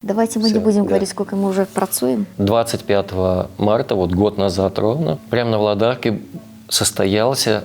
Давайте мы не будем говорить, сколько мы уже працуем. 25 марта, вот год назад ровно, прямо на Владарке состоялся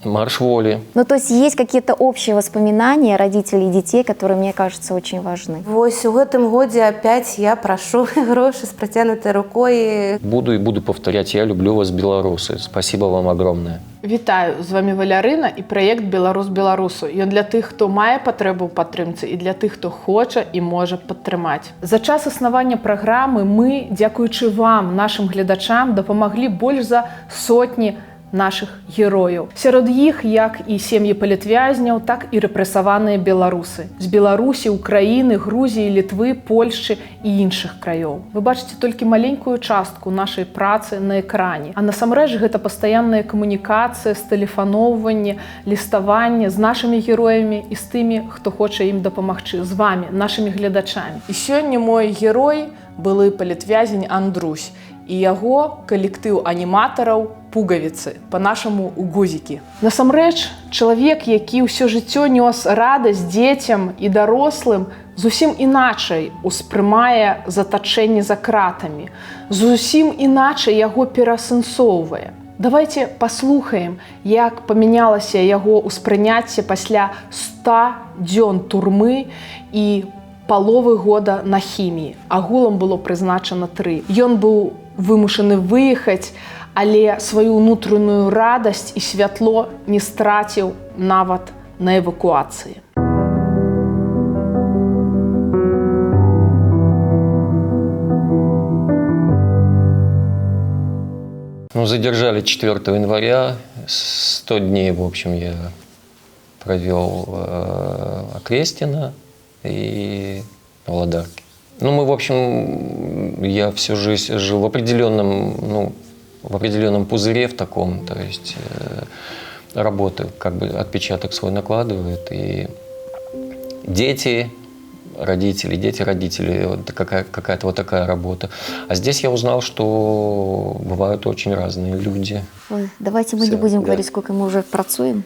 марш воли. Ну, то есть есть какие-то общие воспоминания родителей и детей, которые, мне кажется, очень важны. Вось у гэтым годзе опять я прошу гроши с протянутой рукой. Буду повторять, я люблю вас, белорусы. Спасибо вам огромное. Вітаю, з вами Валярына і праект «Беларус беларусу». Ён для тых, хто мае патрэбу ў падтрымцы і для тых, хто хоча і можа падтрымаць. За час існавання праграмы мы, дзякуючы вам, нашым гледачам, дапамаглі больш за сотні наших герояў. Сярод іх як і сем'і палітвязняў, так і рэпрэсаваныя беларусы. З Беларусі, Украіны, Грузіі, Літвы, Польшчы і іншых краёў. Вы бачыце толькі маленькую частку нашай працы на экране. А насамрэч гэта пастаянная камунікацыя, стэлефаноўванне, ліставанне з нашымі героямі і з тымі, хто хоча ім дапамагчы, з вамі, нашымі гледачамі. І сёння мой герой былы палітвязень Андрусь і яго калектыў аніматараў «Пугавіцы», па-нашаму у гузікі. Насамрэч, чалавек, які ўсё жыццё нёс радасць дзецям і дарослым, зусім іначай успрымае затачэнне за кратамі, зусім іначай яго пераасэнсоўвае. Давайте паслухаем, як памянялася яго ўспрыняцце пасля 100 дзён турмы і паловы года на хіміі. Агулам было прызначана 3. Ён быў вымушаны выехаць, але сваю ўнутраную радасць і святло не страціў нават на эвакуацыі. Ну, задержали 4 января, 100 дней, в общем, я провел Окрестино и Владарке. Ну, мы, в общем, я всю жизнь жил в определенном пузыре в таком, то есть работа как бы отпечаток свой накладывает, и дети, родители, вот какая-то вот такая работа. А здесь я узнал, что бывают очень разные люди. Ой, давайте мы не будем говорить, сколько мы уже працуем.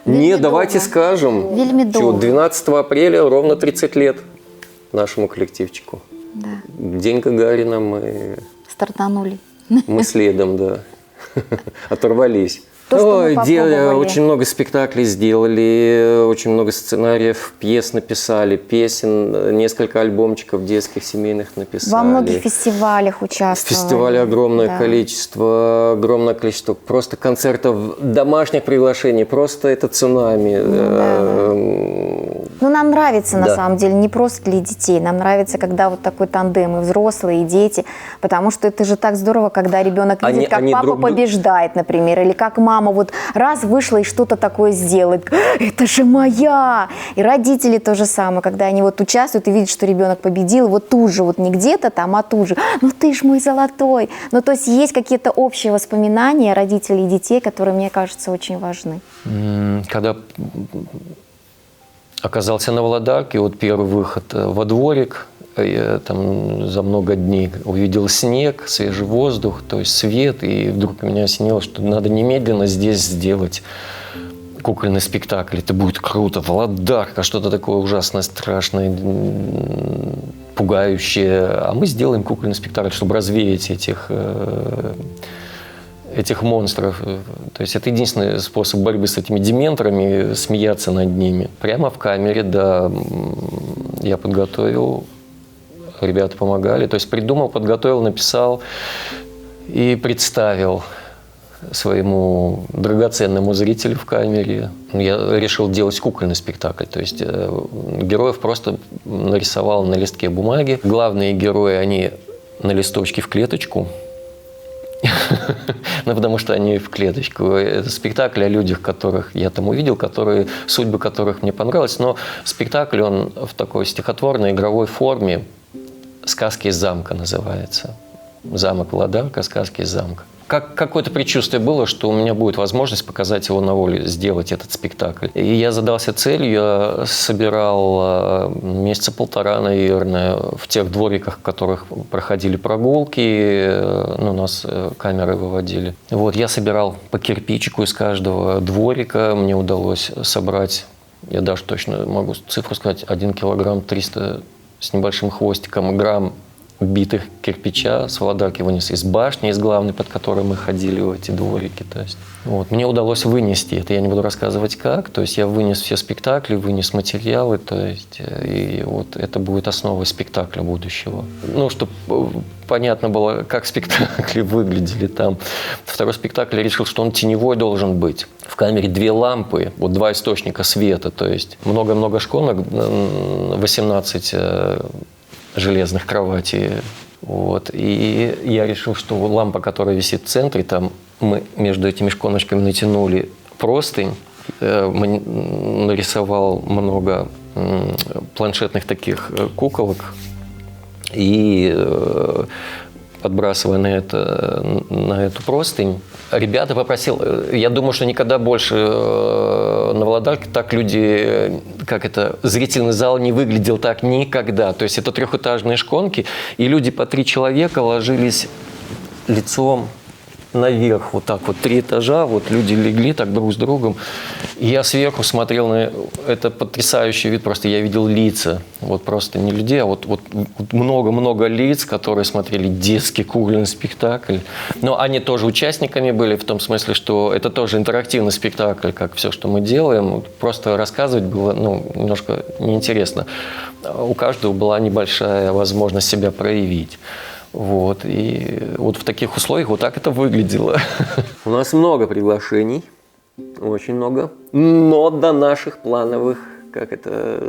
Не, давайте скажем, что 12 апреля ровно 30 лет нашему коллективчику. Да. День Гагарина мы Стартанули. Мы следом, да, оторвались. То, очень много спектаклей сделали, очень много сценариев, пьес написали, песен, несколько альбомчиков детских, семейных написали. Во многих фестивалях участвовали. Фестивалей огромное количество просто концертов, домашних приглашений, просто это цунами. Ну, нам нравится, на самом деле, не просто для детей. Нам нравится, когда вот такой тандем, и взрослые, и дети. Потому что это же так здорово, когда ребенок видит, как папа побеждает, например, или как мама вот раз вышла и что-то такое сделает. Это же моя! И родители то же самое, когда они вот участвуют и видят, что ребенок победил, вот тут же, вот не где-то там, а тут же. Ну, ты ж мой золотой! Ну, то есть есть какие-то общие воспоминания родителей и детей, которые, мне кажется, очень важны. Когда оказался на Владарке, вот первый выход во дворик, я там за много дней увидел снег, свежий воздух, то есть свет, и вдруг меня осенило, что надо немедленно здесь сделать кукольный спектакль. Это будет круто, Владарка, что-то такое ужасное, страшное, пугающее. А мы сделаем кукольный спектакль, чтобы развеять этих монстров. То есть это единственный способ борьбы с этими дементорами, смеяться над ними. Прямо в камере, да, я подготовил, ребята помогали. То есть придумал, подготовил, написал и представил своему драгоценному зрителю в камере. Я решил делать кукольный спектакль. То есть героев просто нарисовал на листке бумаги. Главные герои, они на листочке в клеточку. Ну, потому что они в клеточку. Это спектакль о людях, которых я там увидел, судьбы которых мне понравились. Но спектакль, он в такой стихотворной, игровой форме. «Сказки из замка» называется. Замок Владарка, «Сказки из замка». Какое-то предчувствие было, что у меня будет возможность показать его на воле, сделать этот спектакль. И я задался целью, я собирал месяца 1,5, наверное, в тех двориках, в которых проходили прогулки, ну, нас камеры выводили. Вот, я собирал по кирпичику из каждого дворика, мне удалось собрать, я даже точно могу цифру сказать, 1 килограмм 300 с небольшим хвостиком грамм битых кирпича с Володарки вынес из башни, из главной, под которой мы ходили в эти дворики. То есть, вот. Мне удалось вынести это, я не буду рассказывать как, то есть я вынес все спектакли, вынес материалы, то есть и вот это будет основой спектакля будущего. Ну, чтобы понятно было, как спектакли выглядели там. Второй спектакль я решил, что он теневой должен быть. В камере 2 лампы, вот 2 источника света, то есть много-много шконок, 18 железных кроватей. Вот. И я решил, что лампа, которая висит в центре, там мы между этими шконочками натянули простынь, нарисовал много планшетных таких куколок и подбрасывая на эту простынь, ребята попросил, я думаю, что никогда больше на Володарке так люди, зрительный зал не выглядел так никогда. То есть это 3-этажные шконки, и люди по 3 человека ложились лицом наверх, вот так вот 3 этажа, вот люди легли так друг с другом. И я сверху смотрел на это потрясающий вид, просто я видел лица, вот просто не людей, а вот много-много лиц, которые смотрели детский кукольный спектакль. Но они тоже участниками были, в том смысле, что это тоже интерактивный спектакль, как все, что мы делаем. Просто рассказывать было немножко неинтересно. У каждого была небольшая возможность себя проявить. Вот. И вот в таких условиях вот так это выглядело. У нас много приглашений, очень много, но до наших плановых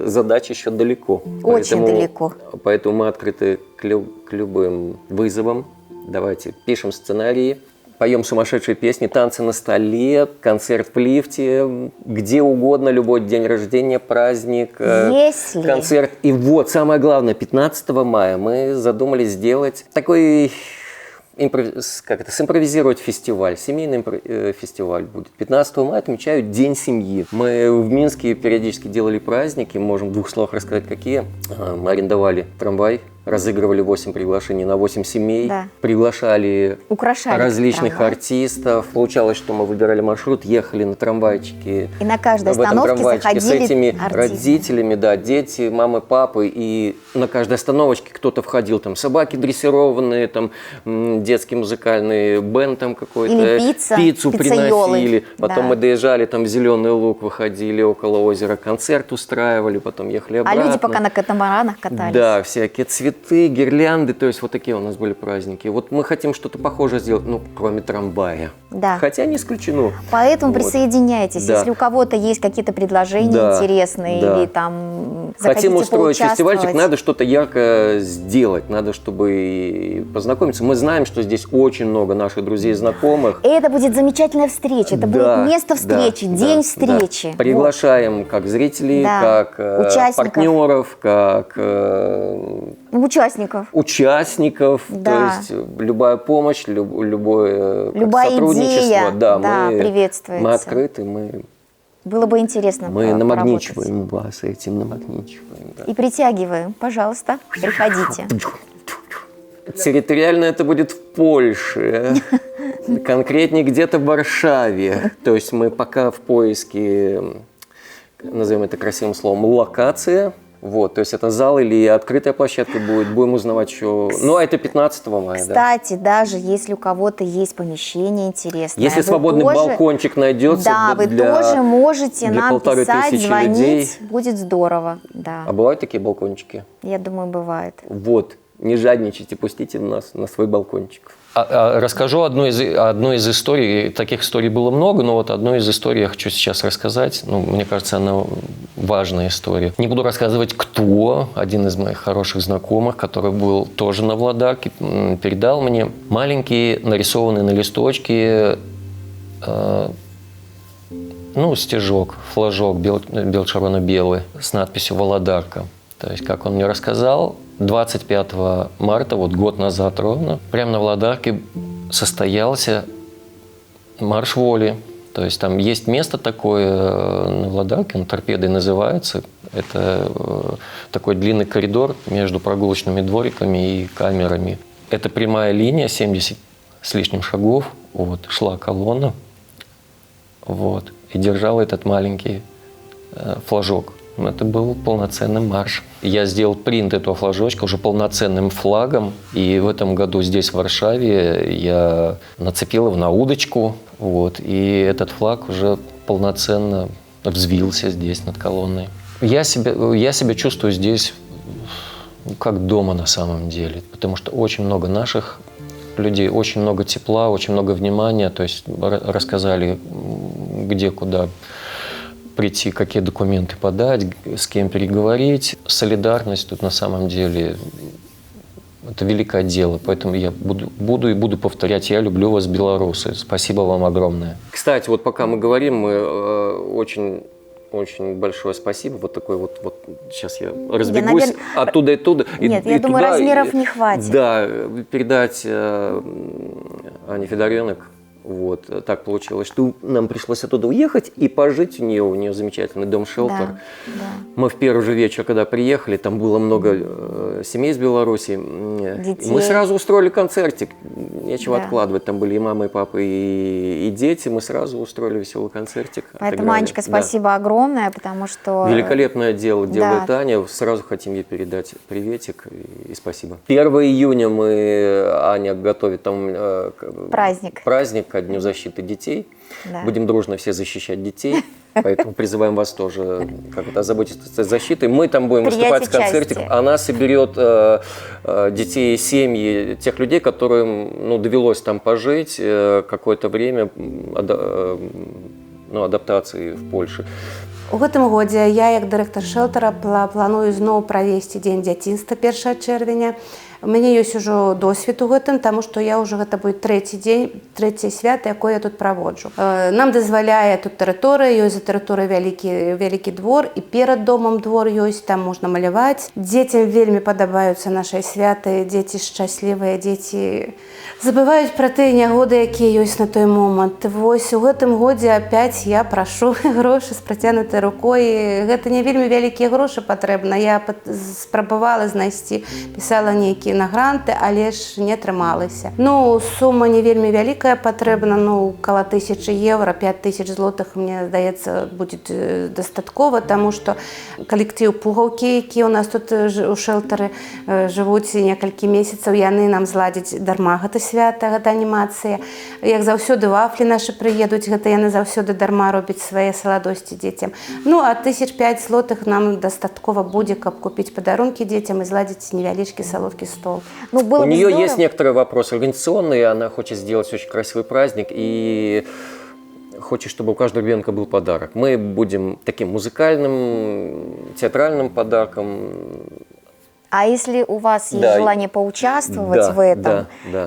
задач еще далеко. Очень далеко. Поэтому мы открыты к любым вызовам. Давайте пишем сценарии, поем сумасшедшие песни, танцы на столе, концерт в лифте, где угодно, любой день рождения, праздник, концерт. И вот, самое главное, 15 мая мы задумали сделать такой, симпровизировать фестиваль, семейный фестиваль будет. 15 мая отмечают День семьи. Мы в Минске периодически делали праздники, можем в 2 словах рассказать, какие. Мы арендовали трамвай, разыгрывали 8 приглашений на 8 семей, приглашали различных артистов. Получалось, что мы выбирали маршрут, ехали на трамвайчике. И на каждой остановке заходили с этими артисты. Родителями, дети, мамы, папы. И на каждой остановочке кто-то входил, там собаки дрессированные, там детский музыкальный бенд там какой-то. Или пиццу приносили. Потом да. мы доезжали, там в Зеленый Луг выходили около озера, концерт устраивали, потом ехали обратно. А люди пока на катамаранах катались. Да, всякие цветы, гирлянды, то есть вот такие у нас были праздники. Вот мы хотим что-то похожее сделать, кроме трамвая. Да. Хотя не исключено. Поэтому присоединяйтесь, Да. если у кого-то есть какие-то предложения интересные или там хотим устроить поучаствовать. фестивальчик, надо что-то ярко сделать, надо, чтобы познакомиться. Мы знаем, что здесь очень много наших друзей и знакомых. И это будет замечательная встреча, это будет место встречи, день встречи. Да. Приглашаем как зрителей, как партнеров, как участников, то есть любая помощь, любое сотрудничество. Идея, приветствуется. Мы открыты, было бы интересно. Мы намагничиваем вас этим, намагничиваем. Да. И притягиваем. Пожалуйста, приходите. Территориально это будет в Польше, конкретнее где-то в Варшаве. То есть мы пока в поиске, назовем это красивым словом, локация. Вот, то есть это зал или открытая площадка будет, будем узнавать еще. А это 15 мая, Кстати, даже если у кого-то есть помещение интересное. Если свободный балкончик найдется, вы тоже можете нам писать, звонить, людей. Будет здорово. Да. А бывают такие балкончики? Я думаю, бывает. Вот, не жадничайте, пустите нас на свой балкончик. Расскажу одну из историй. Таких историй было много, но вот одну из историй я хочу сейчас рассказать. Мне кажется, она важная история. Не буду рассказывать, кто. Один из моих хороших знакомых, который был тоже на Володарке, передал мне маленький, нарисованный на листочке стежок, флажок бело-червоно-белый с надписью «Володарка». То есть, как он мне рассказал, 25 марта, год назад ровно, прямо на Володарке состоялся марш воли. То есть там есть место такое на Володарке, торпедой называется. Это такой длинный коридор между прогулочными двориками и камерами. Это прямая линия, 70 с лишним шагов. Шла колонна и держала этот маленький флажок. Это был полноценный марш. Я сделал принт этого флажочка уже полноценным флагом. И в этом году здесь, в Варшаве, я нацепил его на удочку. Вот, и этот флаг уже полноценно взвился здесь над колонной. Я себя чувствую здесь как дома на самом деле. Потому что очень много наших людей, очень много тепла, очень много внимания. То есть рассказали, где, куда прийти, какие документы подать, с кем переговорить. Солидарность тут на самом деле это великое дело, поэтому я буду повторять. Я люблю вас, белорусы. Спасибо вам огромное. Кстати, вот пока мы говорим, мы очень большое спасибо. Вот такой вот сейчас я разбегусь оттуда и туда. Нет, я думаю, туда, размеров не хватит. Да, передать Ане Федоренок. Вот, так получилось, что нам пришлось оттуда уехать и пожить у нее замечательный дом-шелтер. Да. Мы в первый же вечер, когда приехали, там было много семей из Беларуси. Детей. Мы сразу устроили концертик, нечего откладывать. Там были и мама, и папа, и дети. Мы сразу устроили веселый концертик. Поэтому, Анечка, спасибо огромное, потому что... Великолепное дело делает Аня. Сразу хотим ей передать приветик и спасибо. 1 июня Аня готовит там праздник ко Дню защиты детей. Да. Будем дружно все защищать детей. Поэтому призываем вас тоже озаботиться защитой. Мы там будем выступать с концертиком. Она соберет детей, семьи тех людей, которым довелось там пожить какое-то время адаптации в Польше. У гэтым годзе я, як дырэктар шэлтара, планую зноў правесці дзень дзяцінства 1 чэрвеня. У мяне ёсць ужо досвед у гэтым, таму што я ўжо гэта будет трэцяе свята, якое я тут праводжу. Нам дазваляе тут тэрыторыя, ёсць за тэрыторыяй вялікі двор, і перад домам двор ёсць, там можна маляваць. Дзецям вельмі падабаюцца нашыя святы, дзеці шчаслівыя, дзеці забываюць пра тыя нягоды, якія ёсць на той момант. Вось у гэтым годзе опять я прашу грошы з працянутай рукой. Гэта не вельмі вялікія грошы патрэбна. Я спрабавала знайсці, пісала нейкія на гранты, але ж не атрымалася. Сума не вельмі вялікая патрэбна, каля 1000 евро, 5000 злотых, мне здаецца, будзе дастаткова, таму што калектыў Пугаўкі, які у нас тут у шэлтары жывуць некалькі месяцаў, яны нам зладзяць дарма гэта свята, гэта анімацыя. Як заўсёды вафлі нашы прыедуць, гэта яны заўсёды дарма робяць свае саладосці дзецям. А 1005 злотых нам дастаткова будзе, каб купіць падарункі дзецям і зладзіць невялічкі салодкі стол. У нее есть некоторые вопросы организационные, она хочет сделать очень красивый праздник и хочет, чтобы у каждого ребенка был подарок. Мы будем таким музыкальным, театральным подарком. А если у вас есть желание поучаствовать в этом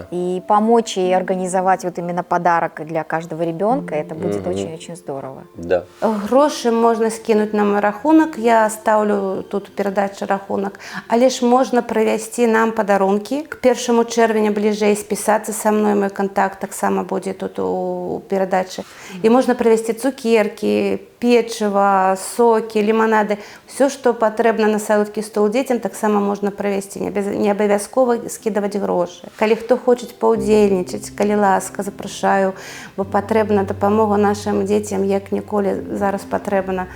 и помочь ей организовать вот именно подарок для каждого ребенка, это будет очень-очень здорово. Да. Гроши можно скинуть на мой рахунок, я ставлю тут передачу рахунок, але ж можно провести нам подарунки. К 1 чэрвеня ближэй списаться со мной, мой контакт так само будет тут у передачи. И можно провести цукерки, печиво, соки, лимонады, все, что потребно на салодкі стол детям, так само можно провести, не абавязкова скидывать гроши. Калі хто хоче паўдзельнічаць, калі ласка, запрашаю, бо патрэбна дапамога нашим детям, як ніколі зараз патрэбна.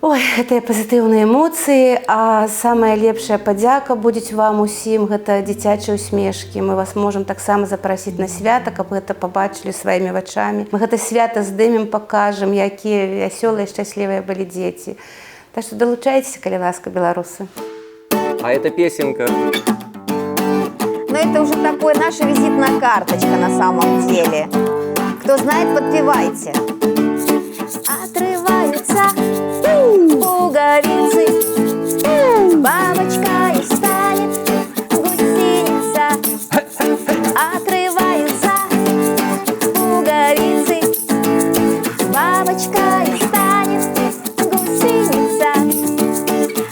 Ой, гэта пазітыўныя эмоцыі, а самая лепшая падзяка будзе вам усім, гэта дзіцячыя усмешкі. Мы вас можам таксама запрасіць на свята, каб гэта пабачылі сваімі вачамі. Мы гэта свята здымем, пакажам, якія вясёлыя, шчаслівыя былі дзеці. Так што далучайцеся, калі ласка, беларусы. А эта песенка... Это уже такое наша визитная карточка на самом деле. Кто знает, подпевайте. Отрываются пуговицы, бабочка и станет гусеница. Отрываются пуговицы, бабочка и станет гусеница.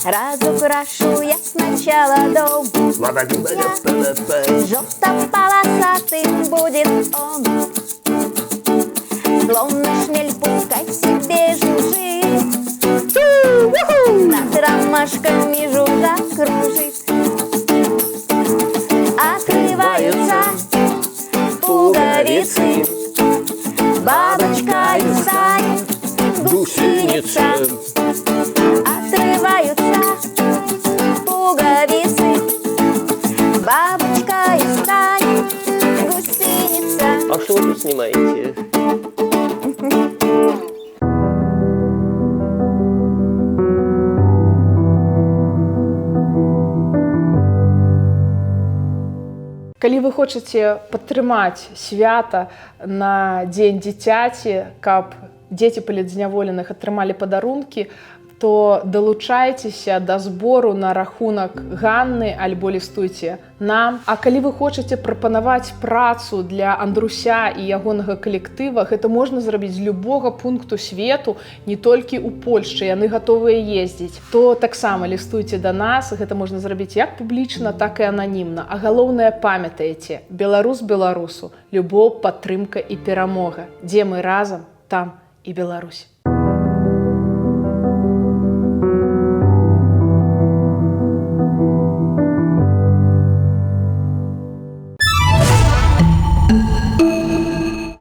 Разукрашу я сначала дом, желто-полосатым будет он. Словно шмель пускай себе жужжит, над ромашками жужжа кружит. Открываются пуговицы, бабочка и станет гусеница. снимаете? Калі вы хочаце падтрымаць свята на дзень дзіцяці, каб дзеці палітзняволеных атрымалі падарункі, то далучайцеся да збору на рахунак Ганны альбо лістуйце нам. А калі вы хочаце прапанаваць працу для Андруся і ягонага калектыва, гэта можна зрабіць з любога пункту свету, не толькі ў Польшчы, яны гатовыя ездзіць. То таксама лістуйце да нас, гэта можна зрабіць як публічна, так і ананімна. А галоўнае, памятаеце, беларус беларусу, любоў, падтрымка і перамога. Дзе мы разам, там і Беларусь.